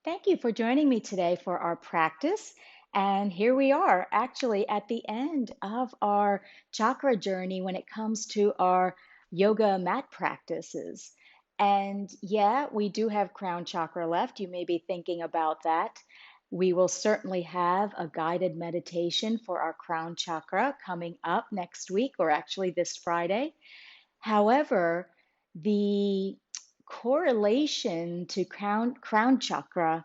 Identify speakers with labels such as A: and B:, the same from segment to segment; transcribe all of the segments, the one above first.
A: Thank you for joining me today for our practice. And here we are, actually at the end of our chakra journey when it comes to our yoga mat practices. And yeah, we do have crown chakra left. You may be thinking about that. We will certainly have a guided meditation for our crown chakra coming up next week, or actually this Friday. However, the correlation to crown chakra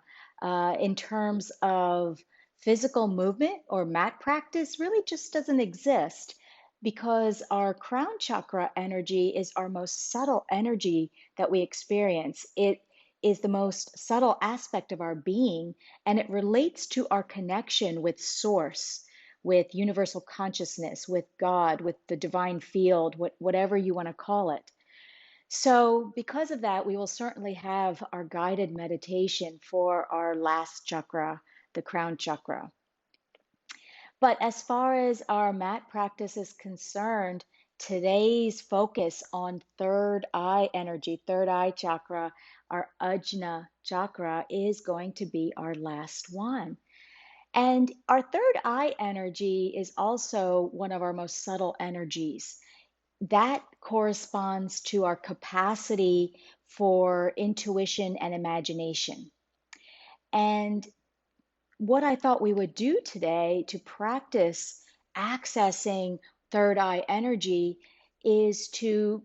A: in terms of physical movement or mat practice really just doesn't exist because our crown chakra energy is our most subtle energy that we experience. It is the most subtle aspect of our being, and it relates to our connection with Source, with universal consciousness, with God, with the divine field, whatever you want to call it. So, because of that, we will certainly have our guided meditation for our last chakra, the crown chakra. But as far as our mat practice is concerned, today's focus on third eye energy, third eye chakra, our Ajna chakra, is going to be our last one. And our third eye energy is also one of our most subtle energies. That corresponds to our capacity for intuition and imagination. And what I thought we would do today to practice accessing third eye energy is to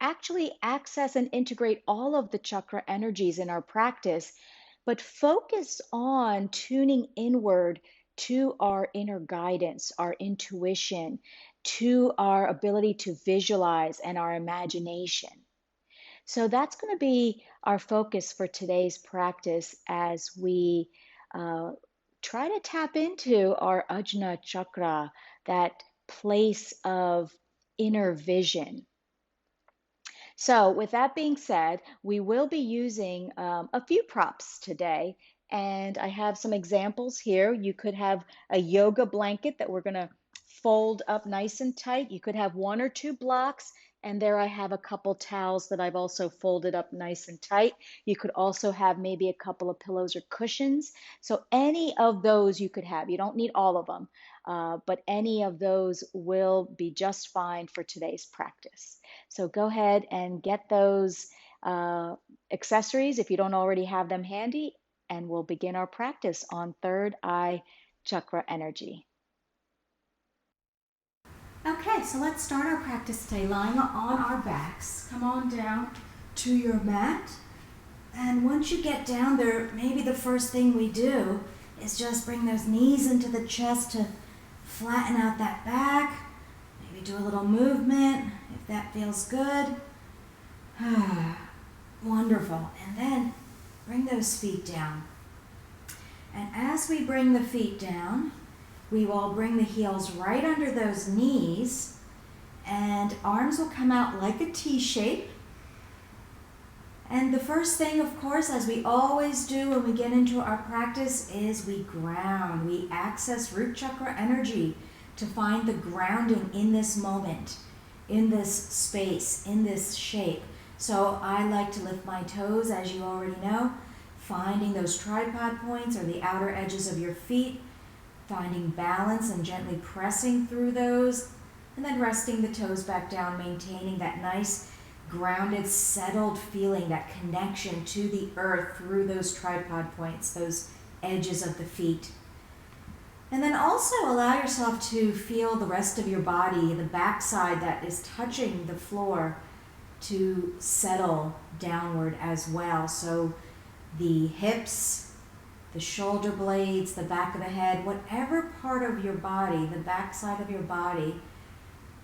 A: actually access and integrate all of the chakra energies in our practice, but focus on tuning inward to our inner guidance, our intuition, to our ability to visualize and our imagination. So that's going to be our focus for today's practice as we uh, try to tap into our Ajna chakra, that place of inner vision. So, with that being said, we will be using a few props today. And I have some examples here. You could have a yoga blanket that we're going to fold up nice and tight. You could have one or two blocks. And there I have a couple towels that I've also folded up nice and tight. You could also have maybe a couple of pillows or cushions. So, any of those you could have. You don't need all of them, but any of those will be just fine for today's practice. So go ahead and get those uh, accessories if you don't already have them handy, and we'll begin our practice on third eye chakra energy.
B: Okay, so let's start our practice today lying on our backs. Come on down to your mat. And once you get down there, maybe the first thing we do is just bring those knees into the chest to flatten out that back. Maybe do a little movement if that feels good. Wonderful. And then bring those feet down. And as we bring the feet down, we will bring the heels right under those knees, and arms will come out like a T shape. And the first thing, of course, as we always do when we get into our practice, is we ground. We access root chakra energy to find the grounding in this moment, in this space, in this shape. So I like to lift my toes, as you already know, finding those tripod points or the outer edges of your feet, finding balance and gently pressing through those, and then resting the toes back down, maintaining that nice, grounded, settled feeling, that connection to the earth through those tripod points, those edges of the feet. And then also allow yourself to feel the rest of your body, the backside that is touching the floor, to settle downward as well. So the hips, the shoulder blades, the back of the head, whatever part of your body, the backside of your body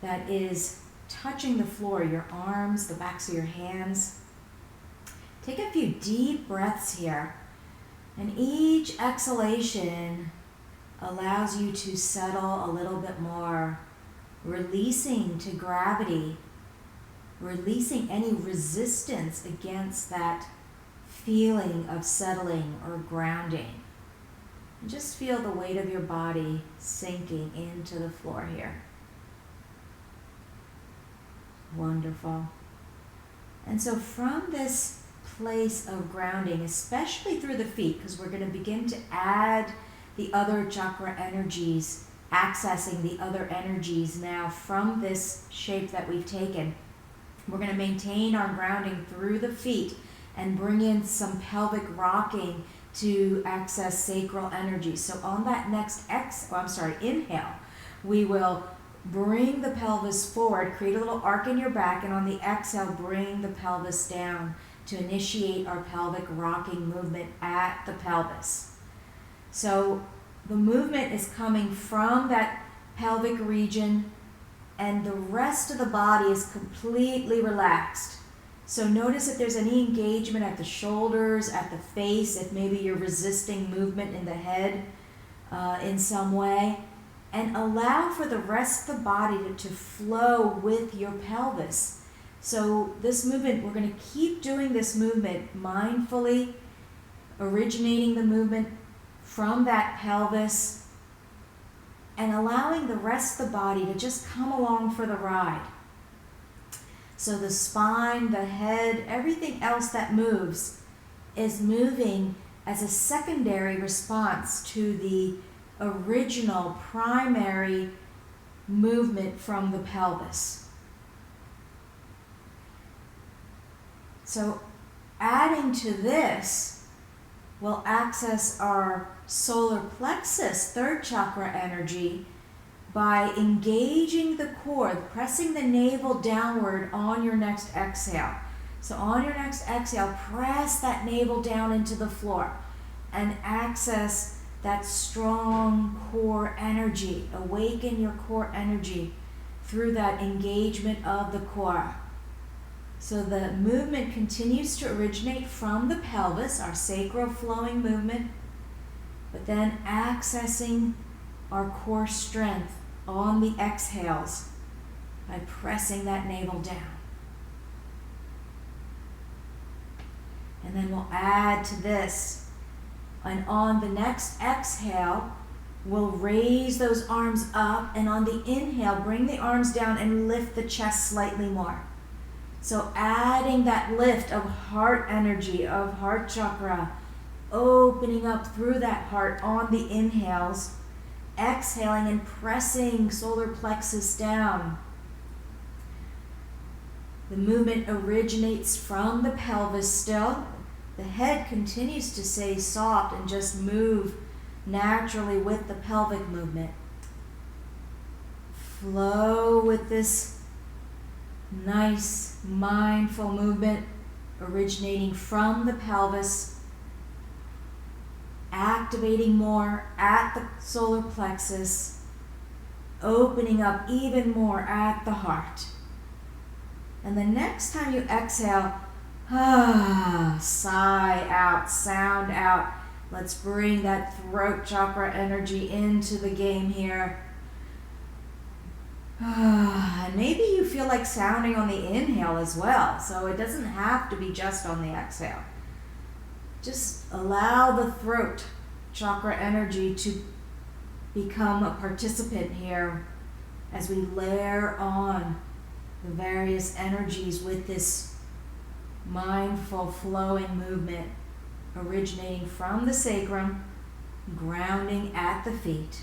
B: that is touching the floor, your arms, the backs of your hands. Take a few deep breaths here. And each exhalation allows you to settle a little bit more, releasing to gravity, releasing any resistance against that feeling of settling or grounding. And just feel the weight of your body sinking into the floor here. Wonderful. And so from this place of grounding, especially through the feet, because we're going to begin to add the other chakra energies, accessing the other energies now from this shape that we've taken. We're going to maintain our grounding through the feet and bring in some pelvic rocking to access sacral energy. So on that next inhale, we will bring the pelvis forward, create a little arc in your back, and on the exhale, bring the pelvis down to initiate our pelvic rocking movement at the pelvis. So the movement is coming from that pelvic region, and the rest of the body is completely relaxed. So notice if there's any engagement at the shoulders, at the face, if maybe you're resisting movement in the head in some way. And allow for the rest of the body to flow with your pelvis. So this movement, we're going to keep doing this movement mindfully, originating the movement from that pelvis and allowing the rest of the body to just come along for the ride. So the spine, the head, everything else that moves is moving as a secondary response to the original primary movement from the pelvis. So adding to this, we'll access our solar plexus, third chakra energy, by engaging the core, pressing the navel downward on your next exhale. So on your next exhale, press that navel down into the floor and access that strong core energy. Awaken your core energy through that engagement of the core. So the movement continues to originate from the pelvis, our sacral flowing movement, but then accessing our core strength on the exhales by pressing that navel down. And then we'll add to this. And on the next exhale, we'll raise those arms up, and on the inhale, bring the arms down and lift the chest slightly more. So adding that lift of heart energy, of heart chakra, opening up through that heart on the inhales, exhaling and pressing solar plexus down. The movement originates from the pelvis still. The head continues to stay soft and just move naturally with the pelvic movement. Flow with this nice mindful movement originating from the pelvis, activating more at the solar plexus, opening up even more at the heart. And the next time you exhale, sigh out, sound out. Let's bring that throat chakra energy into the game here. And maybe you feel like sounding on the inhale as well, so it doesn't have to be just on the exhale. Just allow the throat chakra energy to become a participant here as we layer on the various energies with this mindful flowing movement originating from the sacrum, grounding at the feet.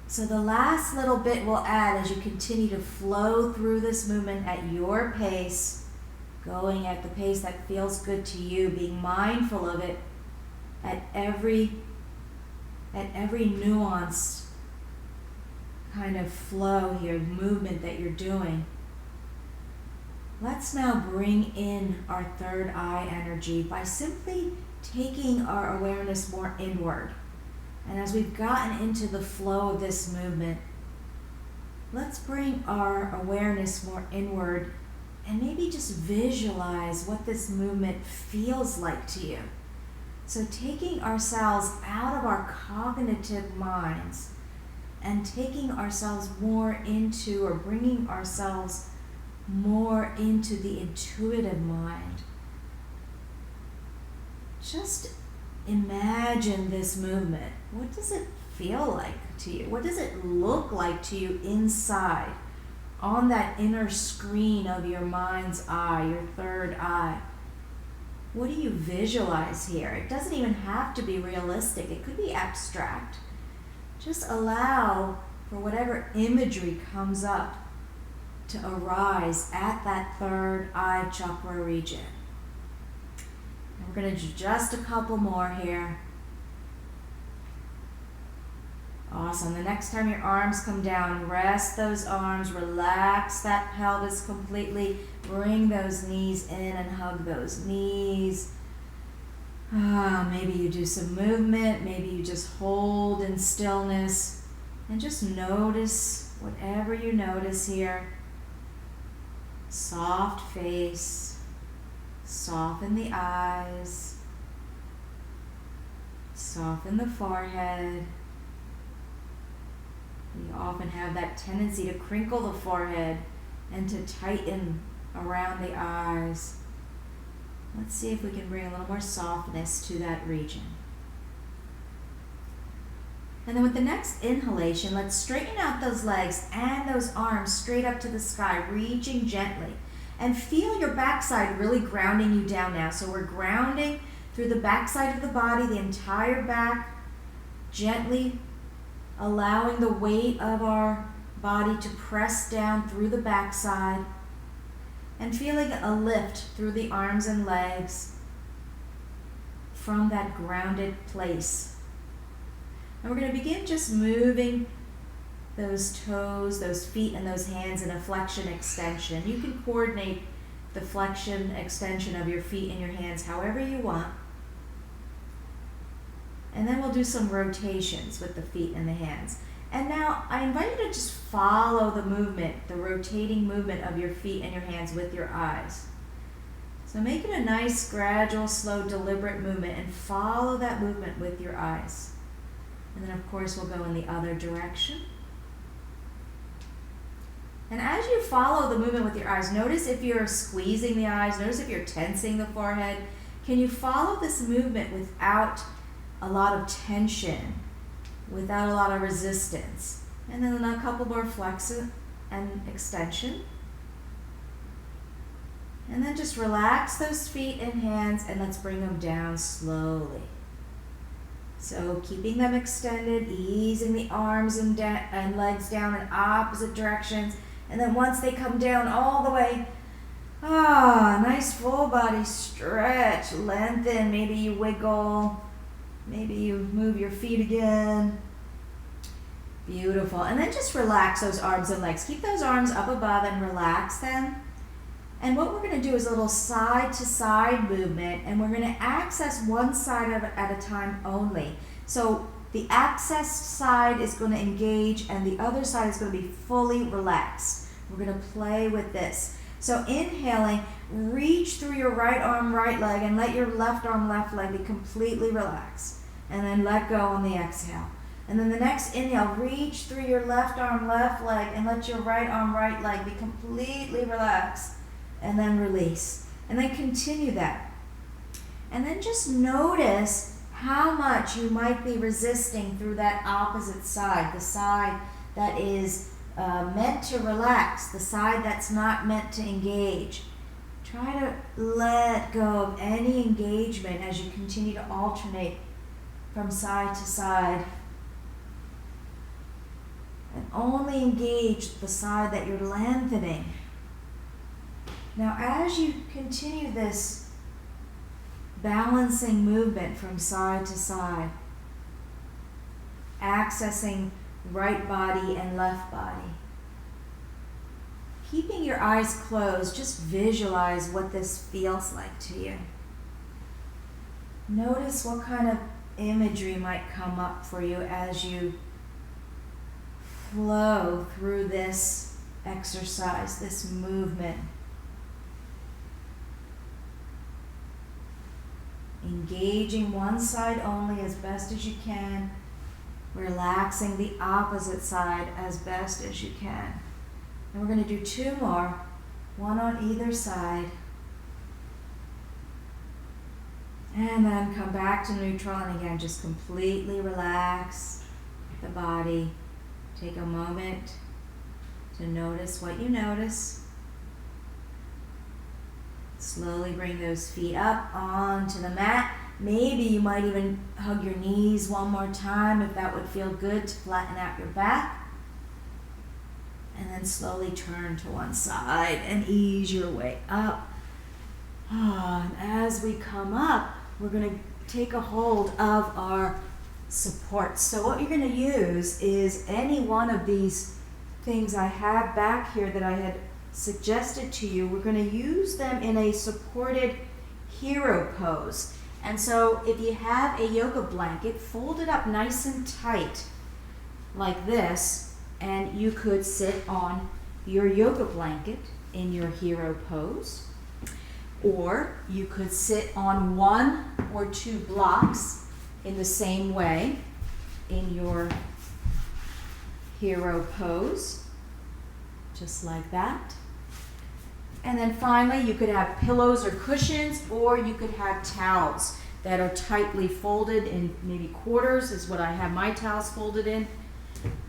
B: So the last little bit we'll add as you continue to flow through this movement at your pace, going at the pace that feels good to you, being mindful of it at every nuanced kind of flow here, movement that you're doing. Let's now bring in our third eye energy by simply taking our awareness more inward. And as we've gotten into the flow of this movement, let's bring our awareness more inward and maybe just visualize what this movement feels like to you. So taking ourselves out of our cognitive minds and taking ourselves more into, or bringing ourselves more into the intuitive mind. Just imagine this movement. What does it feel like to you? What does it look like to you inside on that inner screen of your mind's eye, your third eye. What do you visualize here? It doesn't even have to be realistic. It could be abstract. Just allow for whatever imagery comes up to arise at that third eye chakra region. And we're going to do just a couple more here. Awesome. The next time your arms come down, rest those arms, relax that pelvis completely, bring those knees in and hug those knees. Maybe you do some movement, maybe you just hold in stillness and just notice whatever you notice here. Soft face, soften the eyes, soften the forehead. We often have that tendency to crinkle the forehead and to tighten around the eyes. Let's see if we can bring a little more softness to that region. And then with the next inhalation, let's straighten out those legs and those arms straight up to the sky, reaching gently. And feel your backside really grounding you down now. So we're grounding through the backside of the body, the entire back, gently allowing the weight of our body to press down through the backside and feeling a lift through the arms and legs from that grounded place. And we're going to begin just moving those toes, those feet, and those hands in a flexion extension. You can coordinate the flexion extension of your feet and your hands however you want. And then we'll do some rotations with the feet and the hands. And now I invite you to just follow the movement, the rotating movement of your feet and your hands with your eyes. So make it a nice, gradual, slow, deliberate movement and follow that movement with your eyes. And then of course we'll go in the other direction. And as you follow the movement with your eyes, notice if you're squeezing the eyes, notice if you're tensing the forehead. Can you follow this movement without a lot of tension, without a lot of resistance? And then a couple more flexion and extension. And then just relax those feet and hands and let's bring them down slowly. So keeping them extended, easing the arms and legs down in opposite directions. And then once they come down all the way, nice full body stretch, lengthen. Maybe you wiggle. Maybe you move your feet again. Beautiful. And then just relax those arms and legs. Keep those arms up above and relax them. And what we're going to do is a little side to side movement, and we're going to access one side of it at a time only. So the accessed side is going to engage and the other side is going to be fully relaxed. We're going to play with this. So inhaling, reach through your right arm, right leg, and let your left arm, left leg be completely relaxed. And then let go on the exhale. And then the next inhale, reach through your left arm, left leg, and let your right arm, right leg be completely relaxed. And then release. And then continue that. And then just notice how much you might be resisting through that opposite side, the side that is meant to relax, the side that's not meant to engage. Try to let go of any engagement as you continue to alternate from side to side. And only engage the side that you're lengthening. Now, as you continue this balancing movement from side to side, accessing right body and left body, keeping your eyes closed, just visualize what this feels like to you. Notice what kind of imagery might come up for you as you flow through this exercise, this movement. Engaging one side only as best as you can, relaxing the opposite side as best as you can. And we're going to do two more, one on either side. And then come back to neutral, and again, just completely relax the body. Take a moment to notice what you notice. Slowly bring those feet up onto the mat. Maybe you might even hug your knees one more time if that would feel good to flatten out your back. And then slowly turn to one side and ease your way up. And as we come up, we're going to take a hold of our supports. So what you're going to use is any one of these things I have back here that I had suggested to you. We're going to use them in a supported hero pose. And so if you have a yoga blanket, fold it up nice and tight like this, and you could sit on your yoga blanket in your hero pose. Or you could sit on one or two blocks in the same way in your hero pose, just like that. And then finally, you could have pillows or cushions, or you could have towels that are tightly folded in maybe quarters, is what I have my towels folded in.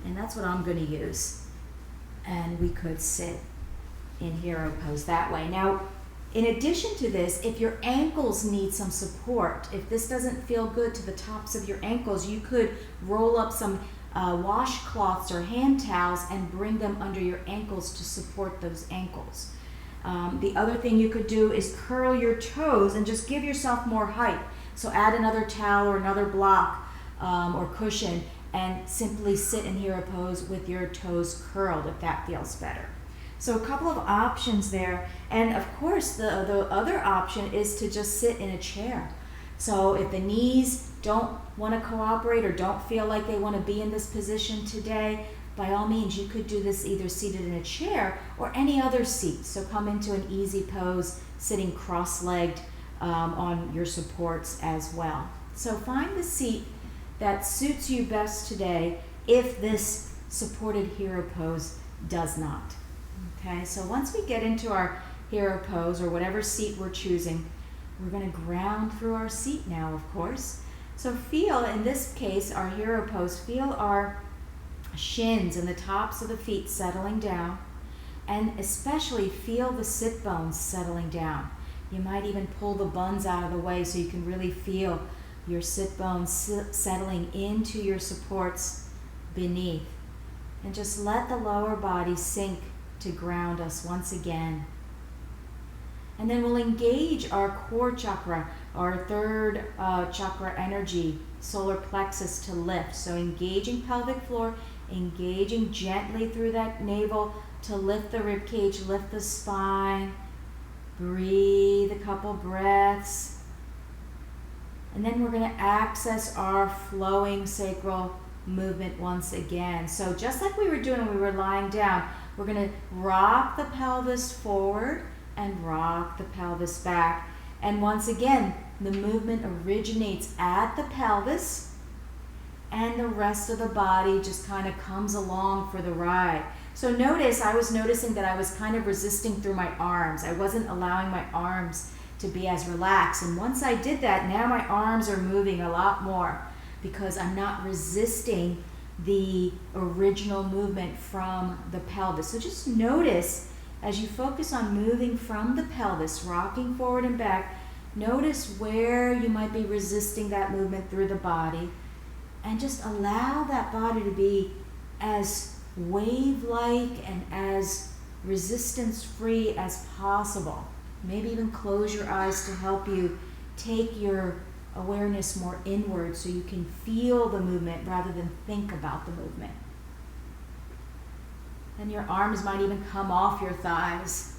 B: And that's what I'm going to use. And we could sit in hero pose that way. Now, in addition to this, if your ankles need some support, if this doesn't feel good to the tops of your ankles, you could roll up some washcloths or hand towels and bring them under your ankles to support those ankles. The other thing you could do is curl your toes and just give yourself more height. So add another towel or another block or cushion and simply sit in hero pose with your toes curled if that feels better. So a couple of options there. And of course, the other option is to just sit in a chair. So if the knees don't want to cooperate or don't feel like they want to be in this position today, by all means, you could do this either seated in a chair or any other seat. So come into an easy pose, sitting cross-legged on your supports as well. So find the seat that suits you best today if this supported hero pose does not. Okay, so once we get into our hero pose or whatever seat we're choosing, we're going to ground through our seat now, of course. So feel, in this case, our hero pose, feel our shins and the tops of the feet settling down, and especially feel the sit bones settling down. You might even pull the buns out of the way so you can really feel your sit bones settling into your supports beneath. And just let the lower body sink to ground us once again. And then we'll engage our core chakra, our third chakra energy, solar plexus, to lift. So engaging pelvic floor, engaging gently through that navel to lift the rib cage, lift the spine. Breathe a couple breaths. And then we're going to access our flowing sacral movement once again. So just like we were doing when we were lying down, we're going to rock the pelvis forward and rock the pelvis back. And once again, the movement originates at the pelvis, and the rest of the body just kind of comes along for the ride. So notice, I was noticing that I was kind of resisting through my arms. I wasn't allowing my arms to be as relaxed. And once I did that, now my arms are moving a lot more because I'm not resisting the original movement from the pelvis. So just notice as you focus on moving from the pelvis, rocking forward and back, notice where you might be resisting that movement through the body, and just allow that body to be as wave-like and as resistance-free as possible. Maybe even close your eyes to help you take your awareness more inward so you can feel the movement rather than think about the movement. And your arms might even come off your thighs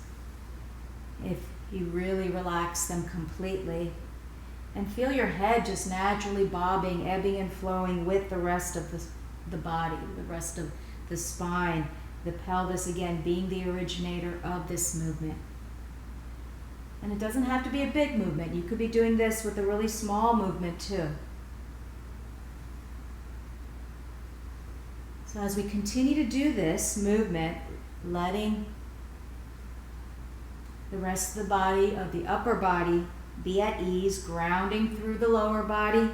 B: if you really relax them completely. And feel your head just naturally bobbing, ebbing and flowing with the rest of the body, the rest of the spine, the pelvis again being the originator of this movement. And it doesn't have to be a big movement. You could be doing this with a really small movement too. So as we continue to do this movement, letting the rest of the body, of the upper body, be at ease, grounding through the lower body,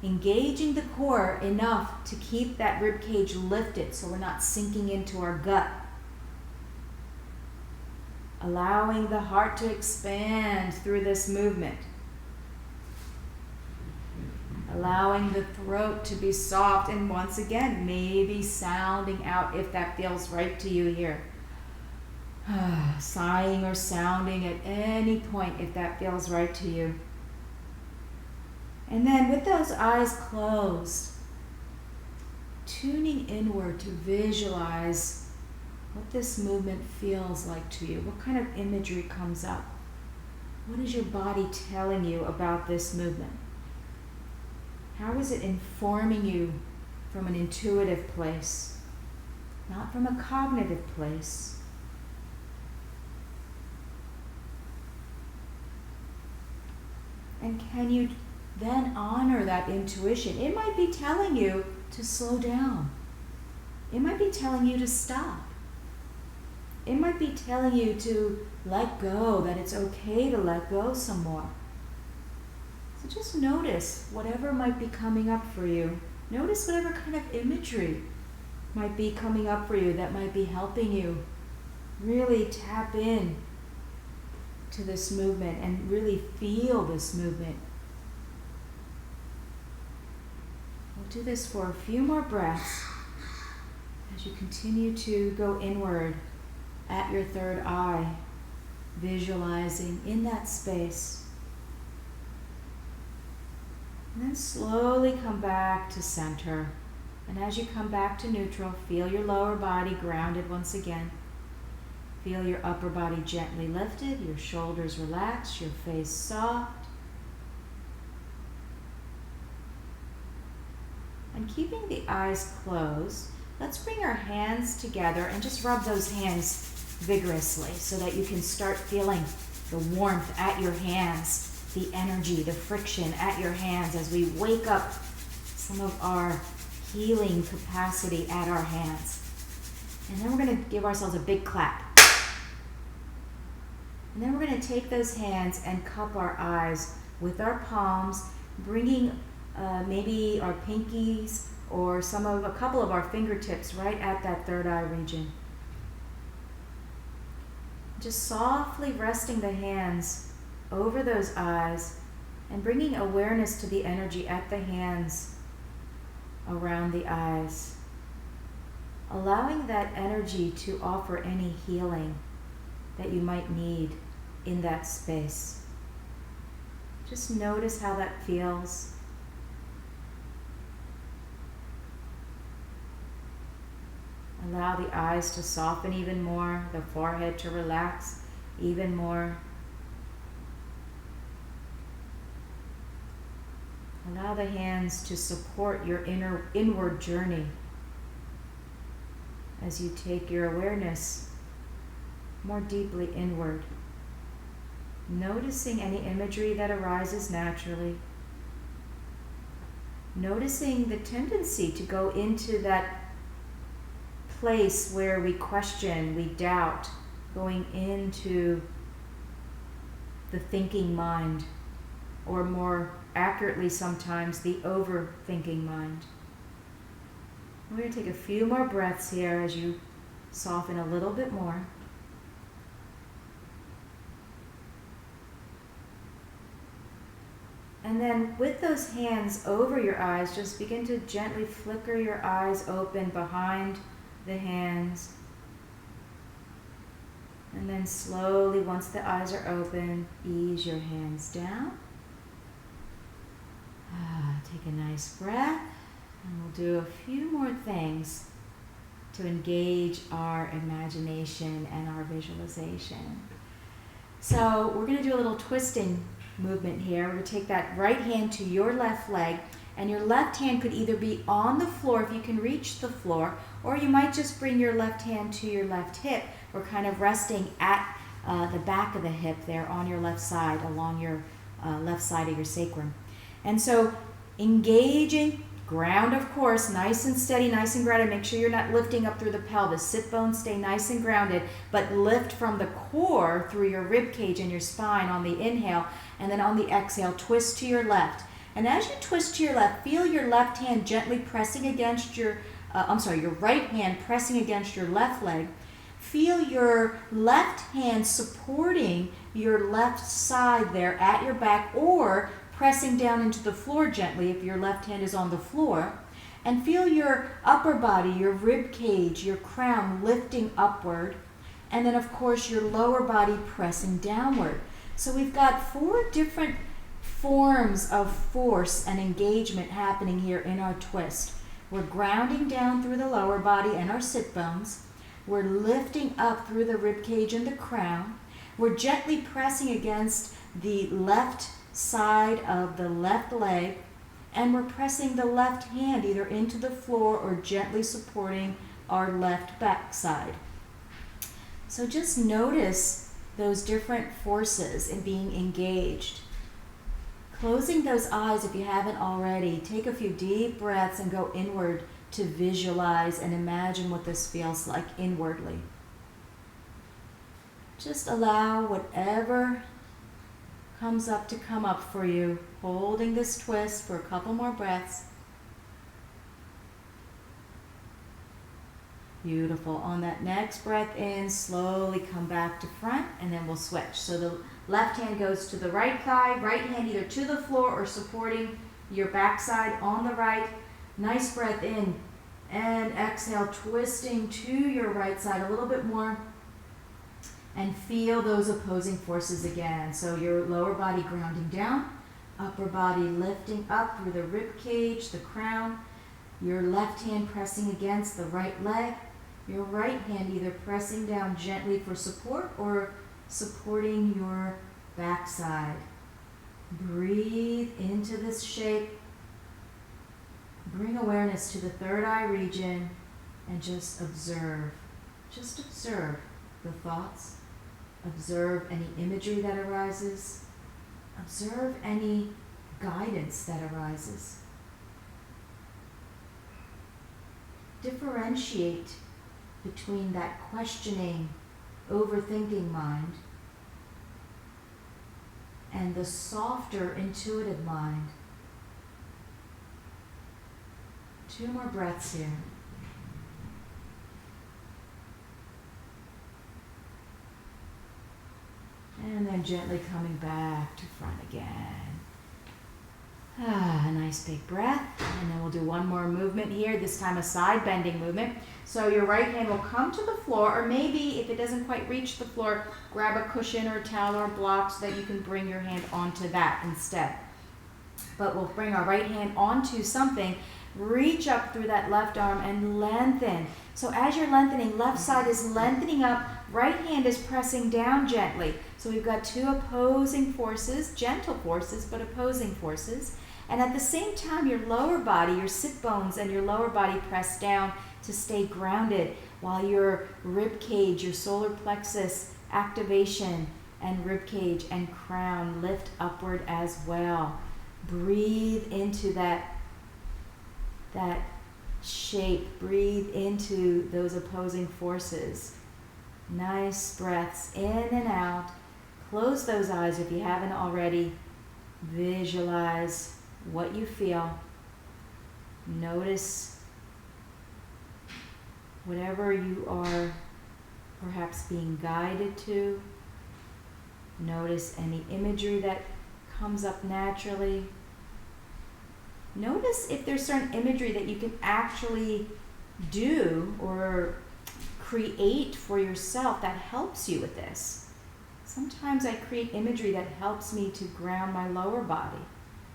B: engaging the core enough to keep that rib cage lifted so we're not sinking into our gut allowing the heart to expand through this movement. Allowing the throat to be soft, and once again, maybe sounding out if that feels right to you here. Sighing or sounding at any point if that feels right to you. And then with those eyes closed, tuning inward to visualize what this movement feels like to you. What kind of imagery comes up? What is your body telling you about this movement? How is it informing you from an intuitive place, not from a cognitive place? And can you then honor that intuition? It might be telling you to slow down. It might be telling you to stop. It might be telling you to let go, that it's okay to let go some more. So just notice whatever might be coming up for you. Notice whatever kind of imagery might be coming up for you that might be helping you really tap in to this movement and really feel this movement. We'll do this for a few more breaths as you continue to go inward at your third eye, visualizing in that space. And then slowly come back to center. And as you come back to neutral, feel your lower body grounded once again. Feel your upper body gently lifted, your shoulders relaxed, your face soft. And keeping the eyes closed, let's bring our hands together and just rub those hands vigorously so that you can start feeling the warmth at your hands, the energy, the friction at your hands as we wake up some of our healing capacity at our hands. And then we're going to give ourselves a big clap. And then we're going to take those hands and cup our eyes with our palms, bringing maybe our pinkies or a couple of our fingertips right at that third eye region. Just softly resting the hands over those eyes and bringing awareness to the energy at the hands around the eyes. Allowing that energy to offer any healing that you might need in that space. Just notice how that feels. Allow the eyes to soften even more, the forehead to relax even more. Allow the hands to support your inward journey as you take your awareness more deeply inward. Noticing any imagery that arises naturally. Noticing the tendency to go into that place where we question, we doubt, going into the thinking mind, or more accurately sometimes the overthinking mind. We're going to take a few more breaths here as you soften a little bit more. And then with those hands over your eyes, just begin to gently flicker your eyes open behind the hands. And then slowly, once the eyes are open, ease your hands down. Take a nice breath, and we'll do a few more things to engage our imagination and our visualization. So we're going to do a little twisting movement here. We're going to take that right hand to your left leg, and your left hand could either be on the floor if you can reach the floor, or you might just bring your left hand to your left hip. We're kind of resting at the back of the hip there on your left side, along your left side of your sacrum. And so engaging, ground of course, nice and steady, nice and grounded. Make sure you're not lifting up through the pelvis. Sit bones stay nice and grounded, but lift from the core through your rib cage and your spine on the inhale, and then on the exhale, twist to your left. And as you twist to your left, feel your left hand gently pressing against your right hand pressing against your left leg. Feel your left hand supporting your left side there at your back, or pressing down into the floor gently if your left hand is on the floor. And feel your upper body, your rib cage, your crown lifting upward. And then, of course, your lower body pressing downward. So we've got 4 different forms of force and engagement happening here in our twist. We're grounding down through the lower body and our sit bones. We're lifting up through the rib cage and the crown. We're gently pressing against the left side of the left leg, and we're pressing the left hand either into the floor or gently supporting our left back side. So just notice those different forces in being engaged. Closing those eyes if you haven't already, take a few deep breaths and go inward to visualize and imagine what this feels like inwardly. Just allow whatever comes up to come up for you, holding this twist for a couple more breaths. Beautiful. On that next breath in, slowly come back to front, and then we'll switch. So the left hand goes to the right thigh, right hand either to the floor or supporting your backside on the right. Nice breath in, and exhale, twisting to your right side a little bit more. And feel those opposing forces again. So your lower body grounding down, upper body lifting up through the rib cage, the crown, your left hand pressing against the right leg, your right hand either pressing down gently for support or supporting your backside. Breathe into this shape. Bring awareness to the third eye region and just observe. Just observe the thoughts. Observe any imagery that arises. Observe any guidance that arises. Differentiate between that questioning, overthinking mind and the softer, intuitive mind. 2 more breaths here. And then gently coming back to front again. A nice big breath. And then we'll do one more movement here, this time a side bending movement. So your right hand will come to the floor, or maybe if it doesn't quite reach the floor, grab a cushion or a towel or a block so that you can bring your hand onto that instead. But we'll bring our right hand onto something, reach up through that left arm and lengthen. So as you're lengthening, left side is lengthening up, right hand is pressing down gently. So we've got 2 opposing forces, gentle forces, but opposing forces. And at the same time, your lower body, your sit bones and your lower body press down to stay grounded, while your rib cage, your solar plexus activation and rib cage and crown lift upward as well. Breathe into that shape. Breathe into those opposing forces. Nice breaths in and out. Close those eyes if you haven't already. Visualize what you feel. Notice whatever you are perhaps being guided to. Notice any imagery that comes up naturally. Notice if there's certain imagery that you can actually do or create for yourself that helps you with this. Sometimes I create imagery that helps me to ground my lower body.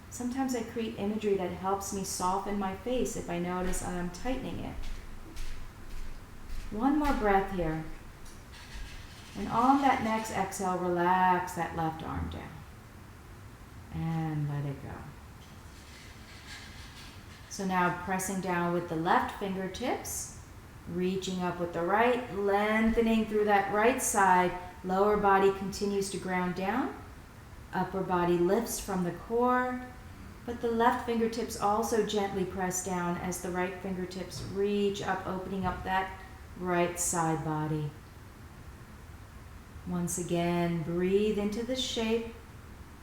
B: Sometimes I create imagery that helps me soften my face if I notice I'm tightening it. One more breath here. And on that next exhale, relax that left arm down. And let it go. So now pressing down with the left fingertips, reaching up with the right, lengthening through that right side. Lower body continues to ground down. Upper body lifts from the core, but the left fingertips also gently press down as the right fingertips reach up, opening up that right side body. Once again, breathe into the shape,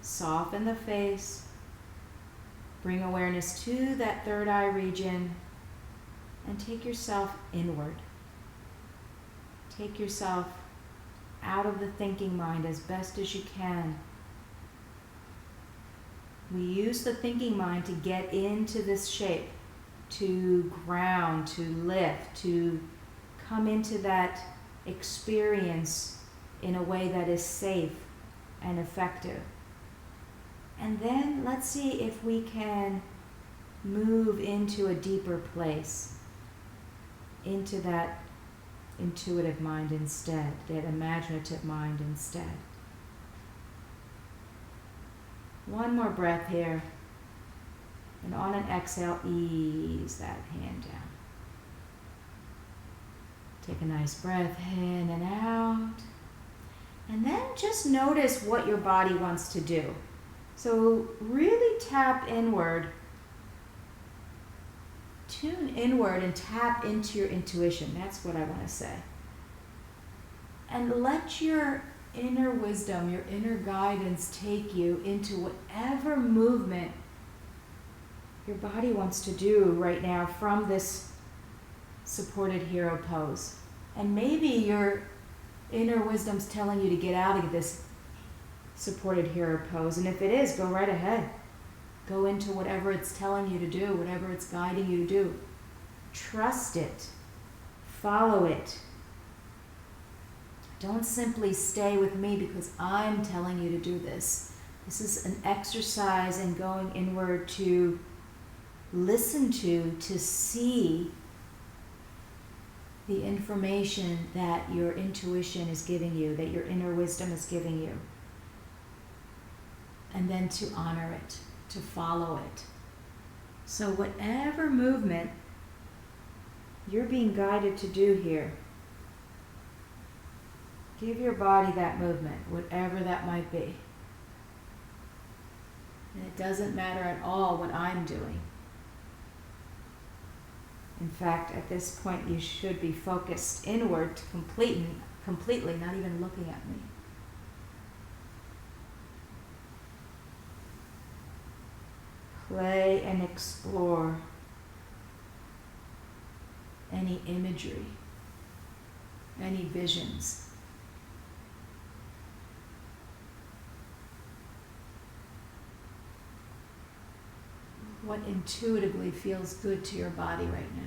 B: soften the face, bring awareness to that third eye region, and take yourself inward. Take yourself out of the thinking mind as best as you can. We use the thinking mind to get into this shape, to ground, to lift, to come into that experience in a way that is safe and effective. And then let's see if we can move into a deeper place, into that intuitive mind instead, that imaginative mind instead. One more breath here. And on an exhale, ease that hand down. Take a nice breath in and out. And then just notice what your body wants to do. So really tap inward. Tune inward and tap into your intuition. That's what I want to say. And let your inner wisdom, your inner guidance take you into whatever movement your body wants to do right now from this supported hero pose. And maybe your inner wisdom's telling you to get out of this supported hero pose. And if it is, go right ahead. Go into whatever it's telling you to do, whatever it's guiding you to do. Trust it. Follow it. Don't simply stay with me because I'm telling you to do this. This is an exercise in going inward to listen to see the information that your intuition is giving you, that your inner wisdom is giving you. And then to honor it, to follow it. So whatever movement you're being guided to do here, give your body that movement, whatever that might be. And it doesn't matter at all what I'm doing. In fact, at this point, you should be focused inward completely, not even looking at me. Play and explore any imagery, any visions. What intuitively feels good to your body right now.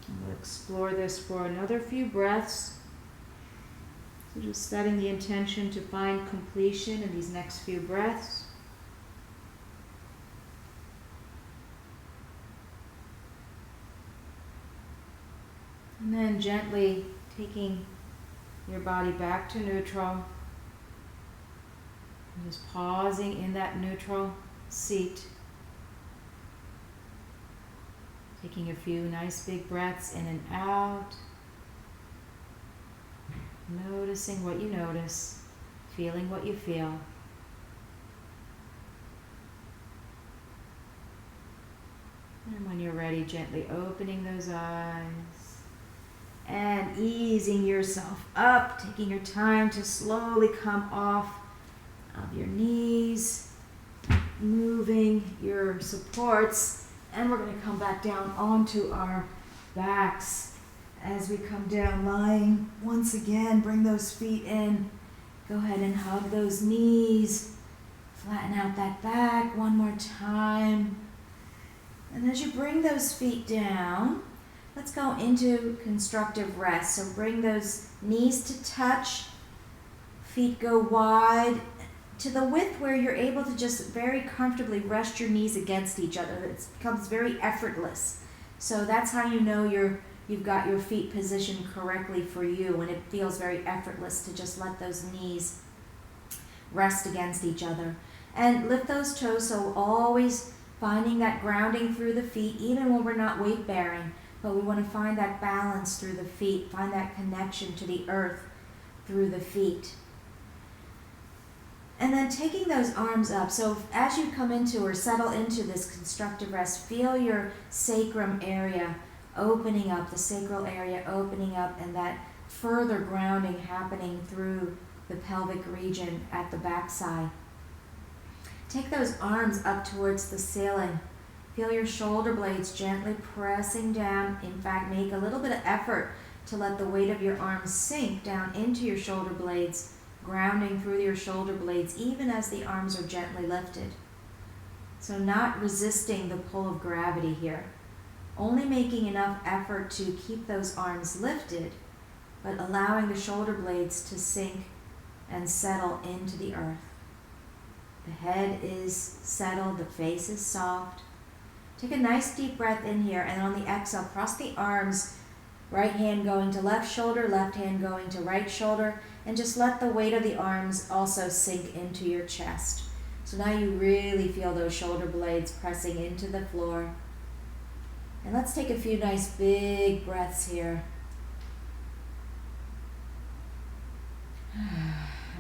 B: And we'll explore this for another few breaths. So just setting the intention to find completion in these next few breaths. And then gently taking your body back to neutral. And just pausing in that neutral seat. Taking a few nice big breaths in and out. Noticing what you notice, feeling what you feel. And when you're ready, gently opening those eyes and easing yourself up, taking your time to slowly come off of your knees, moving your supports, and we're going to come back down onto our backs. As we come down, lying once again, bring those feet in. Go ahead and hug those knees. Flatten out that back one more time. And as you bring those feet down, let's go into constructive rest. So bring those knees to touch. Feet go wide to the width where you're able to just very comfortably rest your knees against each other. It becomes very effortless. So that's how you know you've got your feet positioned correctly for you, and it feels very effortless to just let those knees rest against each other. And lift those toes, so always finding that grounding through the feet, even when we're not weight bearing, but we want to find that balance through the feet, find that connection to the earth through the feet. And then taking those arms up, so as you come into or settle into this constructive rest, feel your sacrum area opening up, the sacral area opening up, and that further grounding happening through the pelvic region at the backside. Take those arms up towards the ceiling. Feel your shoulder blades gently pressing down. In fact, make a little bit of effort to let the weight of your arms sink down into your shoulder blades, grounding through your shoulder blades even as the arms are gently lifted. So not resisting the pull of gravity here, only making enough effort to keep those arms lifted, but allowing the shoulder blades to sink and settle into the earth. The head is settled, the face is soft. Take a nice deep breath in here, and on the exhale, cross the arms, right hand going to left shoulder, left hand going to right shoulder, and just let the weight of the arms also sink into your chest. So now you really feel those shoulder blades pressing into the floor. And let's take a few nice big breaths here.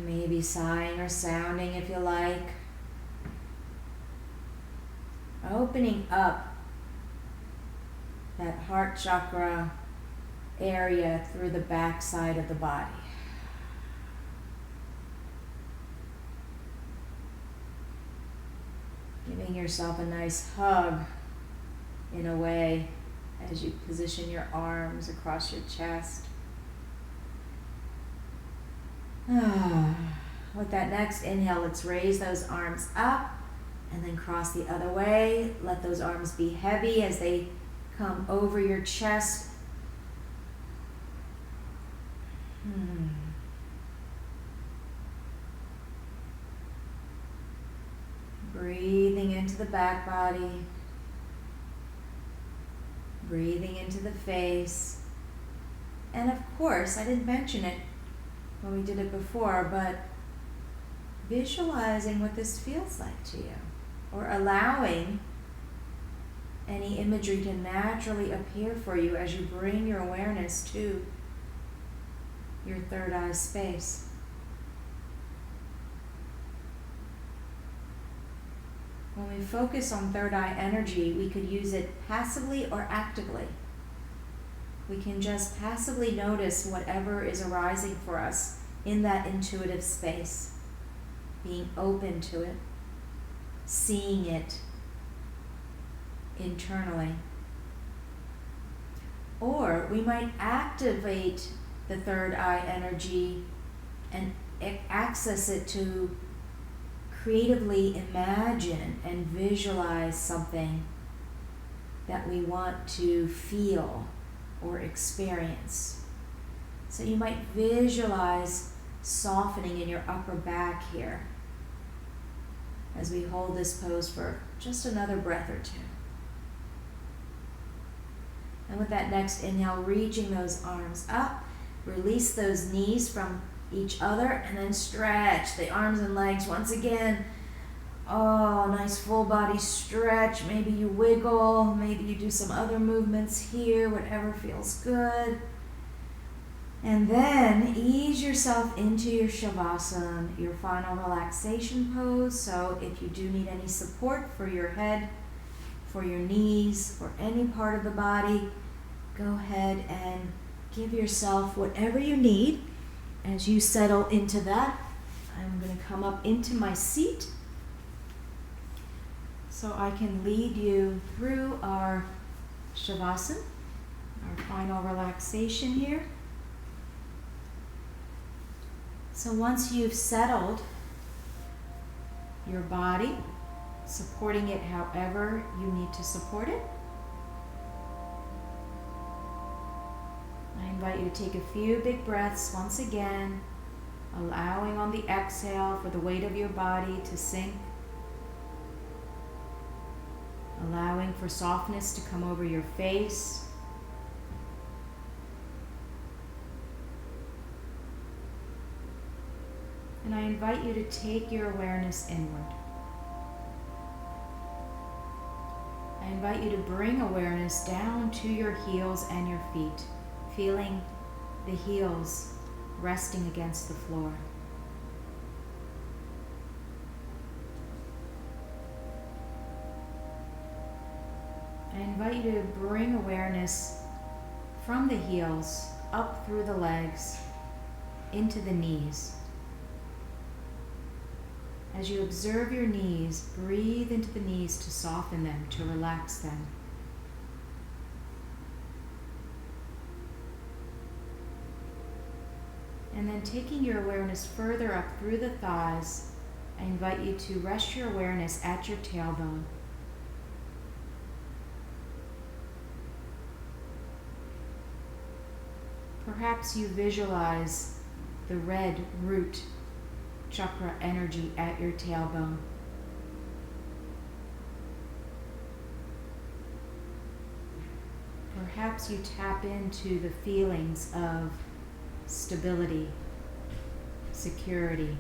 B: Maybe sighing or sounding if you like. Opening up that heart chakra area through the back side of the body. Giving yourself a nice hug in a way as you position your arms across your chest. With that next inhale, let's raise those arms up and then cross the other way. Let those arms be heavy as they come over your chest. Breathing into the back body. Breathing into the face. And of course, I didn't mention it when we did it before, but visualizing what this feels like to you, or allowing any imagery to naturally appear for you as you bring your awareness to your third eye space. When we focus on third eye energy, we could use it passively or actively. We can just passively notice whatever is arising for us in that intuitive space, being open to it, seeing it internally. Or we might activate the third eye energy and access it to creatively imagine and visualize something that we want to feel or experience. So you might visualize softening in your upper back here as we hold this pose for just another breath or two. And with that next inhale, reaching those arms up, release those knees from each other, and then stretch the arms and legs once again. Oh, nice full body stretch. Maybe you wiggle, maybe you do some other movements here, whatever feels good. And then ease yourself into your Shavasana, your final relaxation pose. So if you do need any support for your head, for your knees, for any part of the body, go ahead and give yourself whatever you need. As you settle into that, I'm going to come up into my seat so I can lead you through our Shavasana, our final relaxation here. So once you've settled your body, supporting it however you need to support it, I invite you to take a few big breaths once again, allowing on the exhale for the weight of your body to sink, allowing for softness to come over your face. And I invite you to take your awareness inward. I invite you to bring awareness down to your heels and your feet, feeling the heels resting against the floor. I invite you to bring awareness from the heels up through the legs into the knees. As you observe your knees, breathe into the knees to soften them, to relax them. And then taking your awareness further up through the thighs, I invite you to rest your awareness at your tailbone. Perhaps you visualize the red root chakra energy at your tailbone. Perhaps you tap into the feelings of stability, security,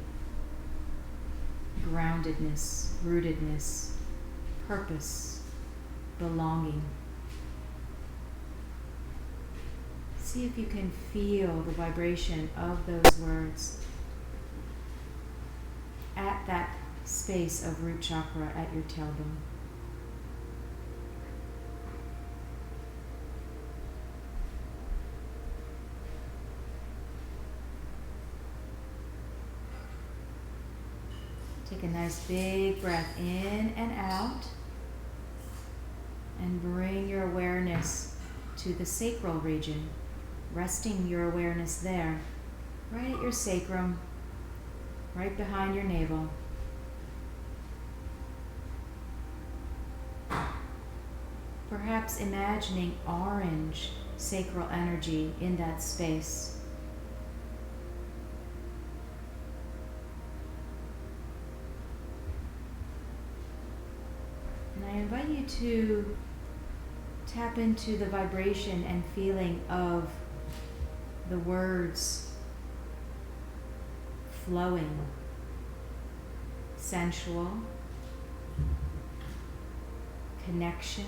B: groundedness, rootedness, purpose, belonging. See if you can feel the vibration of those words at that space of root chakra at your tailbone. Take a nice big breath in and out, and bring your awareness to the sacral region, resting your awareness there, right at your sacrum, right behind your navel. Perhaps imagining orange sacral energy in that space. And I invite you to tap into the vibration and feeling of the words flowing, sensual, connection,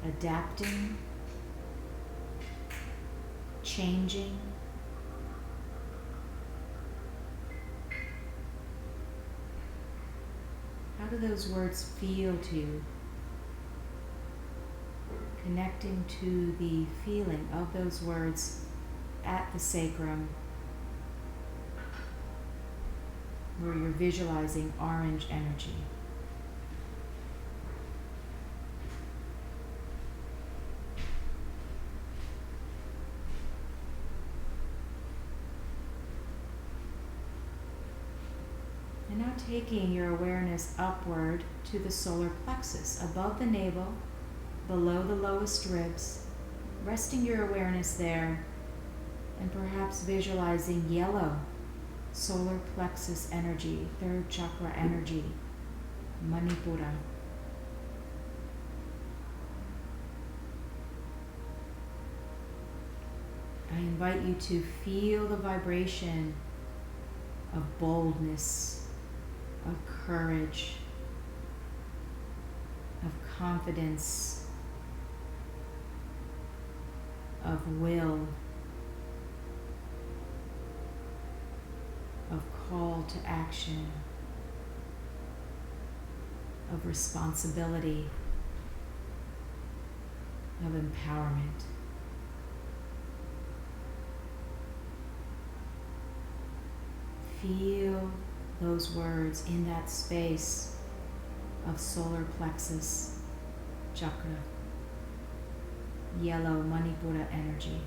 B: adapting, changing. How do those words feel to you? Connecting to the feeling of those words at the sacrum, where you're visualizing orange energy. And now taking your awareness upward to the solar plexus, above the navel, below the lowest ribs, resting your awareness there, and perhaps visualizing yellow solar plexus energy, third chakra energy, Manipura. I invite you to feel the vibration of boldness, of courage, of confidence, of will, of call to action, of responsibility, of empowerment. Feel those words in that space of solar plexus chakra, yellow Manipura energy.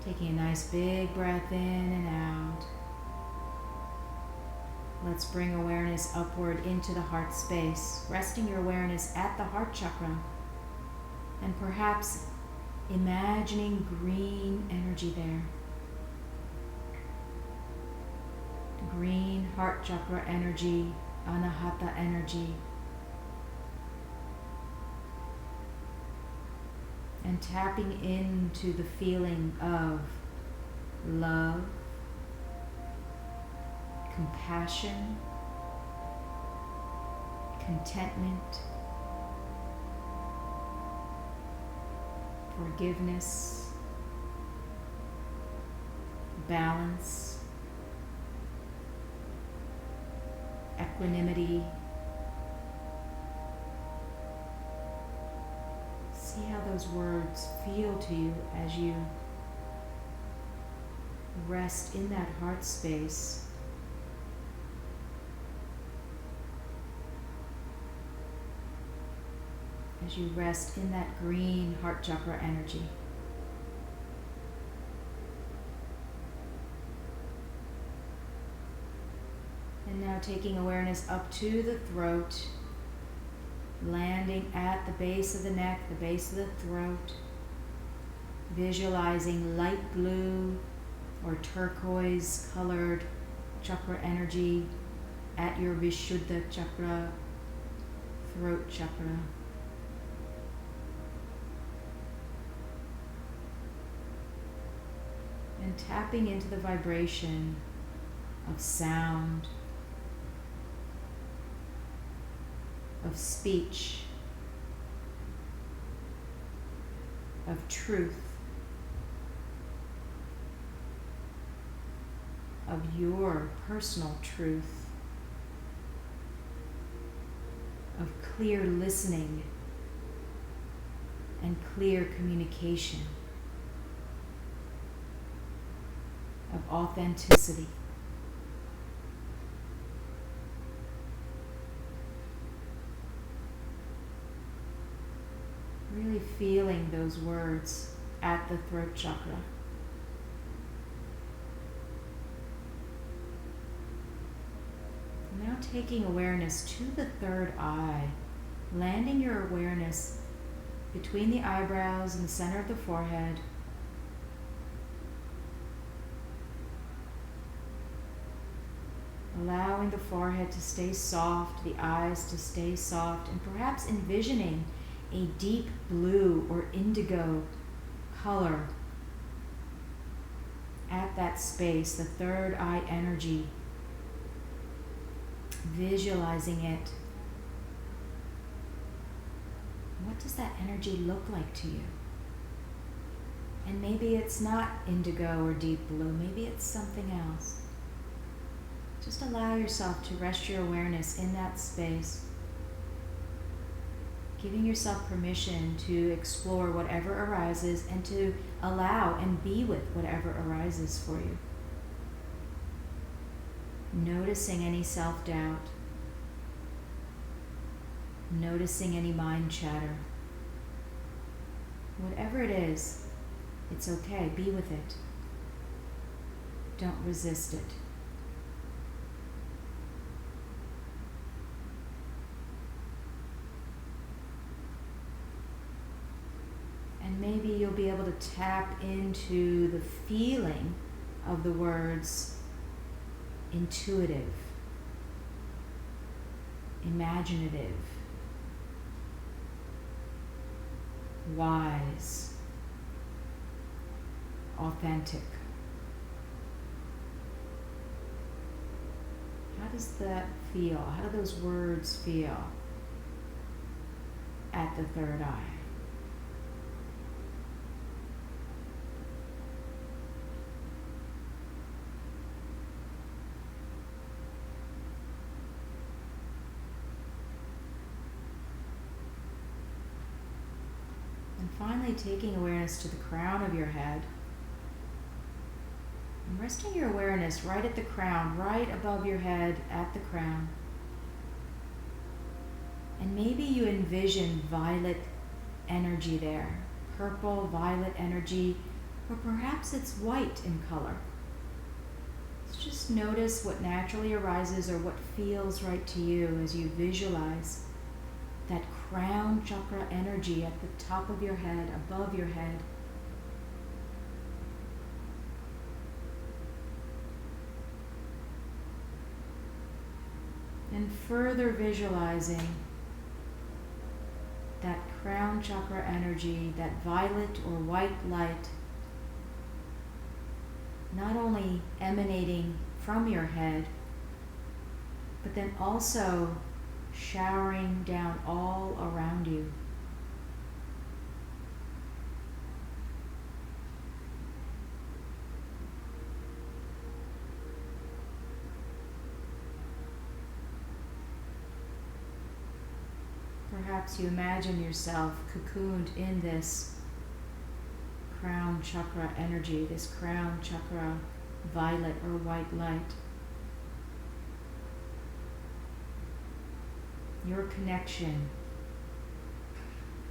B: Taking a nice big breath in and out. Let's bring awareness upward into the heart space, resting your awareness at the heart chakra, and perhaps imagining green energy there. Green heart chakra energy, anahata energy. And tapping into the feeling of love, compassion, contentment, forgiveness, balance, equanimity, See how those words feel to you as you rest in that heart space. As you rest in that green heart chakra energy. And now taking awareness up to the throat, landing at the base of the neck, the base of the throat, visualizing light blue or turquoise colored chakra energy at your Vishuddha chakra, throat chakra. And tapping into the vibration of sound, of speech, of truth, of your personal truth, of clear listening and clear communication, of authenticity. Really feeling those words at the throat chakra. Now taking awareness to the third eye, landing your awareness between the eyebrows and the center of the forehead. Allowing the forehead to stay soft, the eyes to stay soft, and perhaps envisioning a deep blue or indigo color at that space, the third eye energy. Visualizing it. What does that energy look like to you? And maybe it's not indigo or deep blue, maybe it's something else. Just allow yourself to rest your awareness in that space, giving yourself permission to explore whatever arises and to allow and be with whatever arises for you. Noticing any self-doubt, noticing any mind chatter. Whatever it is, it's okay. Be with it. Don't resist it. And maybe you'll be able to tap into the feeling of the words intuitive, imaginative, wise, authentic. How does that feel? How do those words feel at the third eye? And finally, taking awareness to the crown of your head. And resting your awareness right at the crown, right above your head at the crown. And maybe you envision violet energy there, purple, violet energy, or perhaps it's white in color. So just notice what naturally arises or what feels right to you as you visualize that crown chakra energy at the top of your head, above your head. And further visualizing that crown chakra energy, that violet or white light, not only emanating from your head, but then also showering down all around you. perhaps you imagine yourself cocooned in this crown chakra energy, this crown chakra violet or white light. Your connection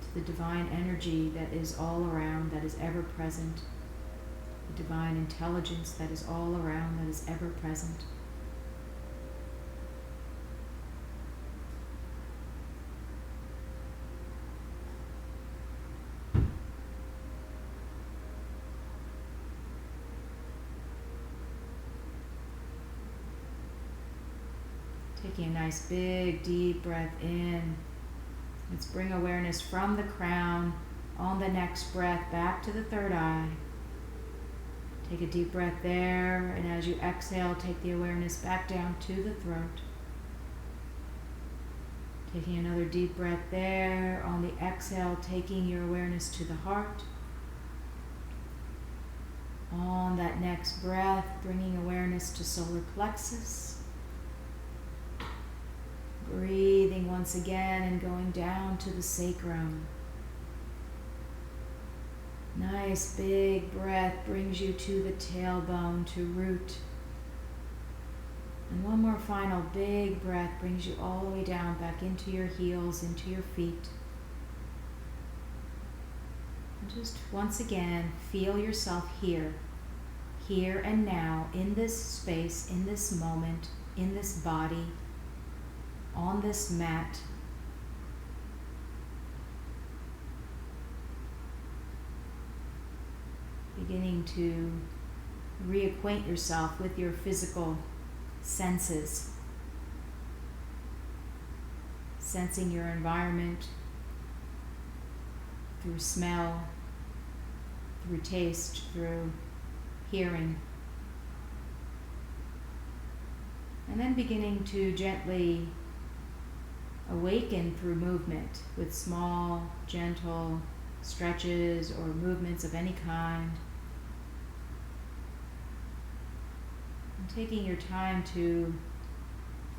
B: to the divine energy that is all around, that is ever present, the divine intelligence that is all around, that is ever present. Taking a nice big deep breath in. Let's bring awareness from the crown on the next breath back to the third eye. Take a deep breath there, and as you exhale, take the awareness back down to the throat. Taking another deep breath there. On the exhale, taking your awareness to the heart. On that next breath, bringing awareness to solar plexus. Breathing once again and going down to the sacrum. Nice big breath brings you to the tailbone, to root. And one more final big breath brings you all the way down, back into your heels, into your feet. And just once again, feel yourself here and now, in this space, in this moment, in this body, on this mat. Beginning to reacquaint yourself with your physical senses. Sensing your environment through smell, through taste, through hearing. And then beginning to gently awaken through movement with small, gentle stretches or movements of any kind. And taking your time to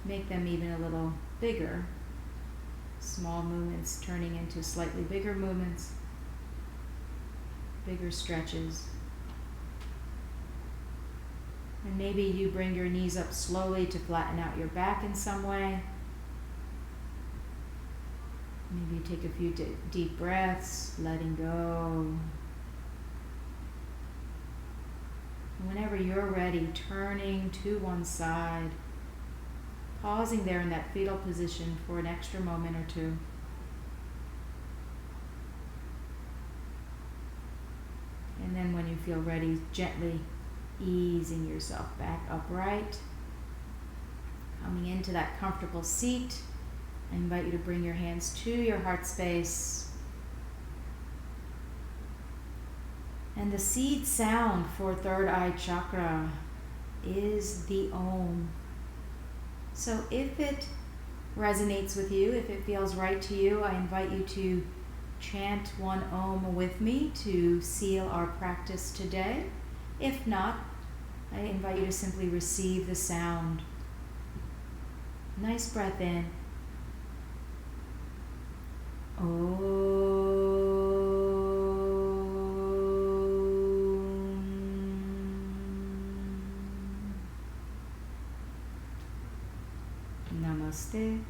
B: make them even a little bigger. Small movements turning into slightly bigger movements, bigger stretches. And maybe you bring your knees up slowly to flatten out your back in some way. Maybe you take a few deep breaths, letting go. And whenever you're ready, turning to one side, pausing there in that fetal position for an extra moment or two. And then when you feel ready, gently easing yourself back upright, coming into that comfortable seat. I invite you to bring your hands to your heart space. And the seed sound for Third Eye Chakra is the Om. So if it resonates with you, if it feels right to you, I invite you to chant one Om with me to seal our practice today. If not, I invite you to simply receive the sound. Nice breath in. Om. Namaste.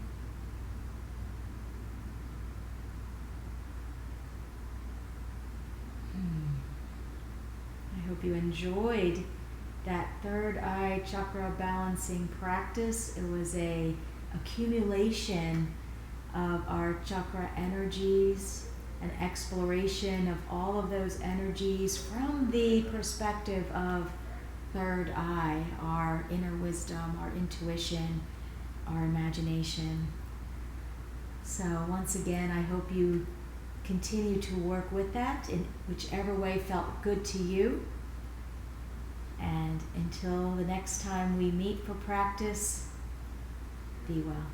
B: I hope you enjoyed that third eye chakra balancing practice. It was a accumulation of our chakra energies, an exploration of all of those energies from the perspective of third eye, our inner wisdom, our intuition, our imagination. So once again, I hope you continue to work with that in whichever way felt good to you. And until the next time we meet for practice, be well.